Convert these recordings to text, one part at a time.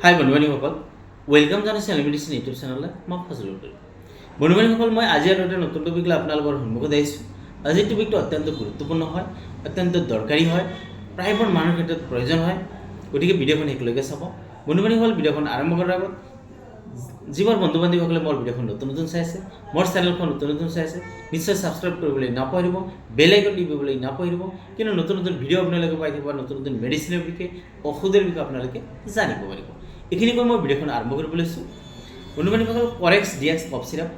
হাই বন্ধু-বান্ধৱীসকল, welcome জনাইছোঁ এলিমেডিচিন YouTube চেনেললৈ। মই ফজলুল কৰিম। বন্ধু-বান্ধৱীসকল, মই আজি আৰু এটা নতুন টপিক লৈ আপোনালোকৰ সন্মুখত আহিছোঁ। আজিৰ টপিকটো অত্যন্ত গুৰুত্বপূৰ্ণ হয়, অত্যন্ত দৰকাৰী হয়, প্ৰায়বোৰ মানুহৰ ক্ষেত্ৰত প্ৰয়োজন হয়। গতিকে ভিডিঅ'খন একেলগে চাব। বন্ধু-বান্ধৱীসকল, ভিডিঅ'খন আৰম্ভ কৰাৰ আগত যিবোৰ বন্ধু-বান্ধৱীসকলে মোৰ ভিডিঅ'খন নতুন চাই আছে, মোৰ চেনেলখন নতুন চাই আছে, নিশ্চয় ছাবস্ক্ৰাইব কৰিবলৈ নাপাহৰিব, বেল আইকন টিপিবলৈ নাপাহৰিব। কিন্তু নতুন ভিডিঅ' আপোনালোকে পাই থাকিব, নতুন মেডিচিনৰ বিষয়ে, ঔষধৰ বিষয়ে আপোনালোকে জানিব পাৰিব। এইখিনি কৈ মই ভিডিঅ'খন আৰম্ভ কৰিব লৈছোঁ। বন্ধু-বান্ধৱীসকল, কৰেক্স ডিএক্স কফ চিৰাপ,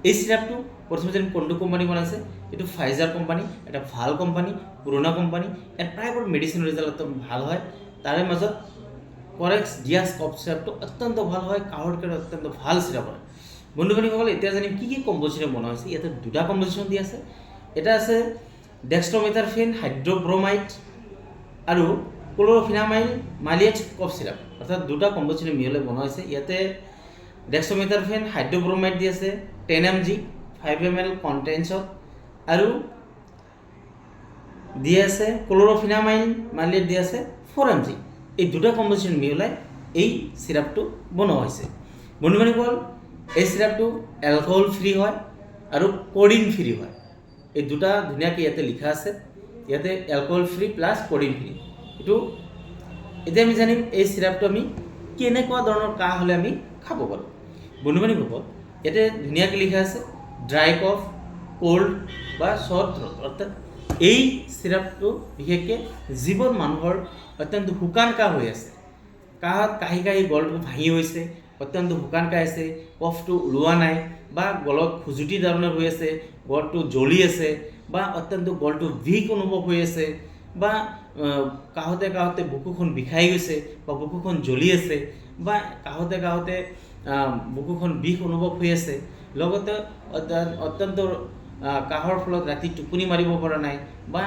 এই চিৰাপটো প্ৰথমে যেন কোনটো কোম্পানী বনাইছে? এইটো ফাইজাৰ কোম্পানী, এটা ভাল কোম্পানী, পুৰণা কোম্পানী। ইয়াত প্ৰায়বোৰ মেডিচিনৰ ৰিজাল্ট ভাল হয়। তাৰে মাজত কৰেক্স ডিএক্স কফ চিৰাপটো অত্যন্ত ভাল হয়, কাহৰ কাৰণে অত্যন্ত ভাল চিৰাপ হয়। বন্ধু-বান্ধৱীসকল, এতিয়া জানিম কি কম্পজিশ্যনে বনোৱা হৈছে। ইয়াতে দুটা কম্পজিশ্যন দি আছে। এটা আছে ডেক্সট্ৰমেথাৰফেন হাইড্ৰব্ৰমাইড আৰু ক্ল'ৰফিনামাইল মালিয়েট কফ চিৰাপ, অৰ্থাৎ দুটা কম্পজিশ্যনে মিহলাই বনোৱা হৈছে। ইয়াতে ডেক্সট্ৰমেথাৰফেন হাইড্ৰব্ৰমাইড দি আছে 10 mg 5 ml কণ্টেইনছত, আৰু দি আছে ক্ল'ৰফিনামাইল মালিয়েট দি আছে 4 mg। এই দুটা কম্পজিশ্যন মিহলাই এই চিৰাপটো বনোৱা হৈছে। বন্ধু-বান্ধৱীসকল, এই চিৰাপটো এলকহল ফ্ৰী হয় আৰু কোডিন ফ্ৰী হয়। এই দুটা ধুনীয়াকৈ ইয়াতে লিখা আছে। ইয়াতে alcohol free plus codeine free. এতিয়া আমি জানিম এই চিৰাপটো আমি কেনেকুৱা ধৰণৰ কাহ হ'লে আমি খাব পাৰোঁ। বন্ধু-বান্ধৱীসকল, ইয়াতে ধুনীয়াকৈ লিখা আছে ড্ৰাই কফ, কোল্ড বা চৰ থ্ৰট, অৰ্থাৎ এই চিৰাপটো বিশেষকৈ যিবোৰ মানুহৰ অত্যন্ত শুকান কাহ হৈ আছে, কাহত কাহি গলটো ভাঙি গৈছে, অত্যন্ত শুকান কাহ আছে, কফটো ওলোৱা নাই, বা গলত খুজুতি ধৰণৰ হৈ আছে, গলটো জ্বলি আছে, বা অত্যন্ত গলটো বিষ অনুভৱ হৈ আছে, বা কাহতে বুকুখন বিষাই গৈছে, বা বুকুখন জ্বলি আছে, বা কাহতে বুকুখন বিষ অনুভৱ হৈ আছে, লগতে অত্যন্ত কাহৰ ফলত ৰাতি টোপনি মাৰিব পৰা নাই, বা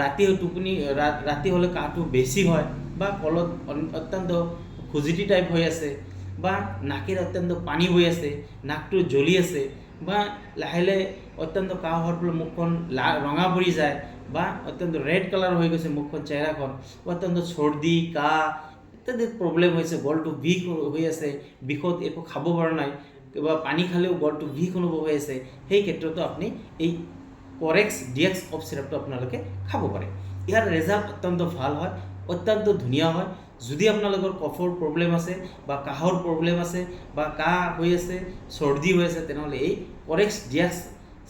ৰাতি হ'লে কাহটো বেছি হয়, বা কলত অত্যন্ত খুজুতি টাইপ হৈ আছে, বা নাকেৰে অত্যন্ত পানী বৈ আছে, নাকটো জ্বলি আছে, বা লাহে অত্যন্ত কাহ হোৱাৰ ফলত মুখখন ৰঙা পৰি যায়, বা অত্যন্ত ৰেড কালাৰ হৈ গৈছে মুখখন, চেহেৰাখন, অত্যন্ত চৰ্দি কাহ ইত্যাদি প্ৰব্লেম হৈছে, গলটো বিষ হৈ আছে, বিষত একো খাব পৰা নাই, কিবা পানী খালেও গলটো বিষ অনুভৱ হৈ আছে, সেই ক্ষেত্ৰতো আপুনি এই কৰেক্স ডিএক্স কফ চিৰাপটো আপোনালোকে খাব পাৰে। ইয়াৰ ৰিজাল্ট অত্যন্ত ভাল হয়, অত্যন্ত ধুনীয়া হয়। যদি আপোনালোকৰ কফৰ প্ৰব্লেম আছে, বা কাহৰ প্ৰব্লেম আছে, বা কাহ হৈ আছে, চৰ্দি হৈ আছে, তেনেহ'লে এই কৰেক্স ডিএক্স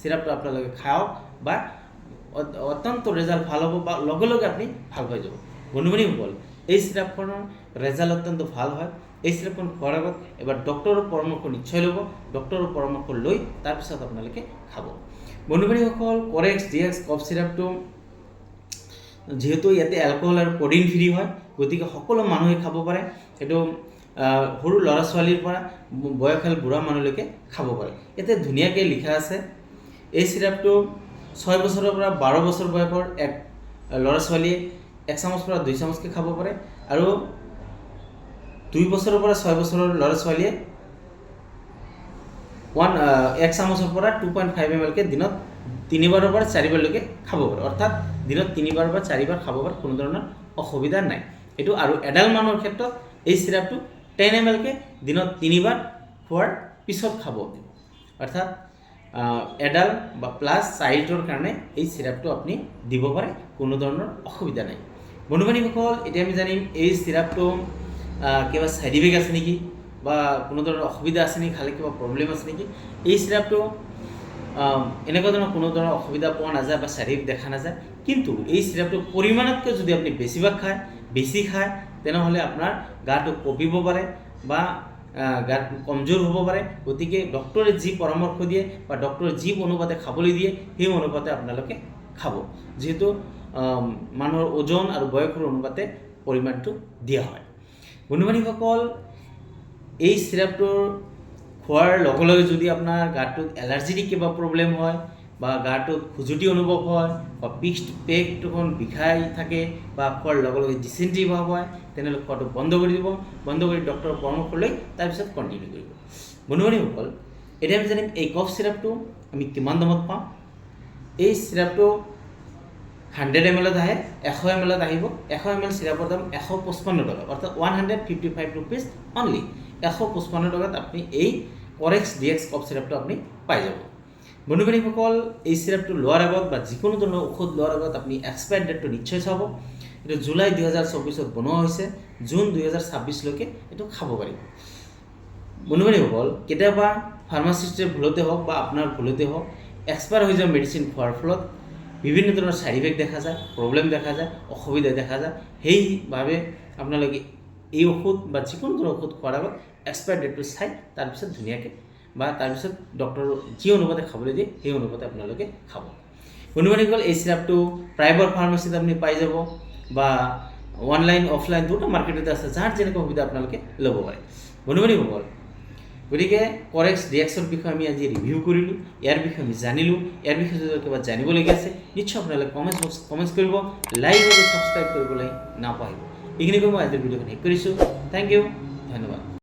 চিৰাপটো আপোনালোকে খাওক, বা অত্যন্ত ৰিজাল্ট ভাল হ'ব, বা লগে আপুনি ভাল পাই যাব। বন্ধু-বান্ধৱীসকল, এই চিৰাপখনৰ ৰিজাল্ট অত্যন্ত ভাল হয়। এই চিৰাপখন খোৱাৰ আগত এবাৰ ডক্টৰৰ পৰামৰ্শ নিশ্চয় ল'ব। ডক্টৰৰ পৰামৰ্শ লৈ তাৰপিছত আপোনালোকে খাব। বন্ধু-বান্ধৱীসকল, কৰেক্স ডিএক্স কফ চিৰাপটো যিহেতু ইয়াতে এলকহল আৰু কোডিন ফ্ৰী হয়, গতিকে সকলো মানুহে খাব পাৰে। সেইটো সৰু ল'ৰা ছোৱালীৰ পৰা বয়সীয়াল বুঢ়া মানুহলৈকে খাব পাৰে। ইয়াতে ধুনীয়াকৈ লিখা আছে এই চিৰাপটো 6 বছৰৰ পৰা 12 বছৰ বয়সৰ এক ল'ৰা ছোৱালীয়ে 1 চামুচৰ পৰা 2 চামুচকৈ খাব পাৰে, আৰু 2 বছৰৰ পৰা 6 বছৰৰ ল'ৰা ছোৱালীয়ে 1 চামুচৰ পৰা 2.5 ml দিনত 3বাৰৰ পৰা 4বাৰলৈকে খাব পাৰে, অৰ্থাৎ দিনত 3বাৰ বা 4বাৰ খাব পাৰে, কোনো ধৰণৰ অসুবিধা নাই। এইটো আৰু এডাল মানুহৰ ক্ষেত্ৰত এই চিৰাপটো 10 ml দিনত 3বাৰ খোৱাৰ পিছত খাব, অৰ্থাৎ এডাল বা প্লাছ চাইল্ডৰ কাৰণে এই চিৰাপটো আপুনি দিব পাৰে, কোনো ধৰণৰ অসুবিধা নাই। বন্ধু-বান্ধৱীসকল, এতিয়া আমি জানিম এই চিৰাপটো কিবা ছাইড ইফেক্ট আছে নেকি, বা কোনো ধৰণৰ অসুবিধা আছে নেকি, খালে কিবা প্ৰব্লেম আছে নেকি। এই চিৰাপটো এনেকুৱা ধৰণৰ কোনো ধৰণৰ অসুবিধা পোৱা নাযায়, বা ছাইড ইফেক্ট দেখা নাযায়। কিন্তু এই চিৰাপটো পৰিমাণতকৈ যদি আপুনি বেছি খায়, তেনেহ'লে আপোনাৰ গাটো কঁপিব পাৰে, বা গাত কমজোৰ হ'ব পাৰে। গতিকে ডক্টৰে যি পৰামৰ্শ দিয়ে, বা ডক্টৰে যি অনুপাতে খাবলৈ দিয়ে, সেই অনুপাতে আপোনালোকে খাব, যিহেতু মানুহৰ ওজন আৰু বয়সৰ অনুপাতে পৰিমাণটো দিয়া হয়। বন্ধু-বান্ধৱীসকল, এই চিৰাপটোৰ খোৱাৰ লগে যদি আপোনাৰ গাটোত এলাৰ্জিটিক কিবা প্ৰব্লেম হয়, বা গাটোত খুজুতি অনুভৱ হয়, বা পেটখন বিষাই থাকে, বা খোৱাৰ লগে ডিচেণ্ট্ৰি ভাৱ হয়, তেনেহ'লে খোৱাটো বন্ধ কৰি দিব। বন্ধ কৰি ডক্টৰৰ পৰামৰ্শ লৈ তাৰপিছত কণ্টিনিউ কৰিব। বন্ধু-বান্ধৱীসকল, এতিয়া আমি জানিম এই কফ চিৰাপটো আমি কিমান দামত পাওঁ। এই চিৰাপটো 100 ml আহে 100 ml আহিব 100 ml চিৰাপৰ দাম 155 টকা অৰ্থাৎ 155 rupees অনলি 155 টকাত আপুনি এই Corex DX কফ চিৰাপটো আপুনি পাই যাব বন্ধুবান্ধৱীসকল এই চিৰাপটো লোৱাৰ আগত বা যিকোনো ধৰণৰ ঔষধ লোৱাৰ আগত আপুনি এক্সপায়াৰ ডেটটো নিশ্চয় চাব এটা জুলাই 2024 ত বনোৱা হৈছে জুন 2026 লৈকে এটো খাব পাৰিব বন্ধুবান্ধৱীসকল কেতিয়াবা ফাৰ্মাচিষ্টৰ ভুলতে হওক বা আপোনাৰ ভুলতে হওক এক্সপায়াৰ হৈ যোৱা মেডিচিন খোৱাৰ ফলত বিভিন্ন ধৰণৰ সাইড ইফেক্ট দেখা যায় প্ৰবলেম দেখা যায় অসুবিধা দেখা যায় সেইভাৱে আপোনালোকে এই ঔষধ বা যিকোনো ধৰণৰ ঔষধ খোৱাৰ আগত এক্সপায়াৰ ডেটটো চাই তাৰপিছত ধুনীয়াকৈ বা তাৰপিছত ডক্টৰ যি অনুপাতে খাবলৈ দিয়ে সেই অনুপাতে আপোনালোকে খাব বন্ধুবান্ধৱীসকল এই চিৰাপটো প্ৰাইভেট ফাৰ্মাচিত আপুনি পাই যাব বা অনলাইন অফলাইন দুটা মাৰ্কেটতে আছে যাৰ যেনেকুৱা সুবিধা আপোনালোকে ল'ব পাৰে বন্ধুবান্ধৱীসকল গতিকে Corex DXৰ বিষয়ে আমি আজি ৰিভিউ কৰিলোঁ ইয়াৰ বিষয়ে আমি জানিলোঁ ইয়াৰ বিষয়ে যদি কিবা জানিবলগীয়া আছে নিশ্চয় আপোনালোকে কমেণ্টছ কৰিব লাইক আৰু ছাবস্ক্ৰাইব কৰিবলৈ নাপাহৰিব এইখিনি কৈ মই আজিৰ ভিডিঅ'খন শেষ কৰিছোঁ থেংক ইউ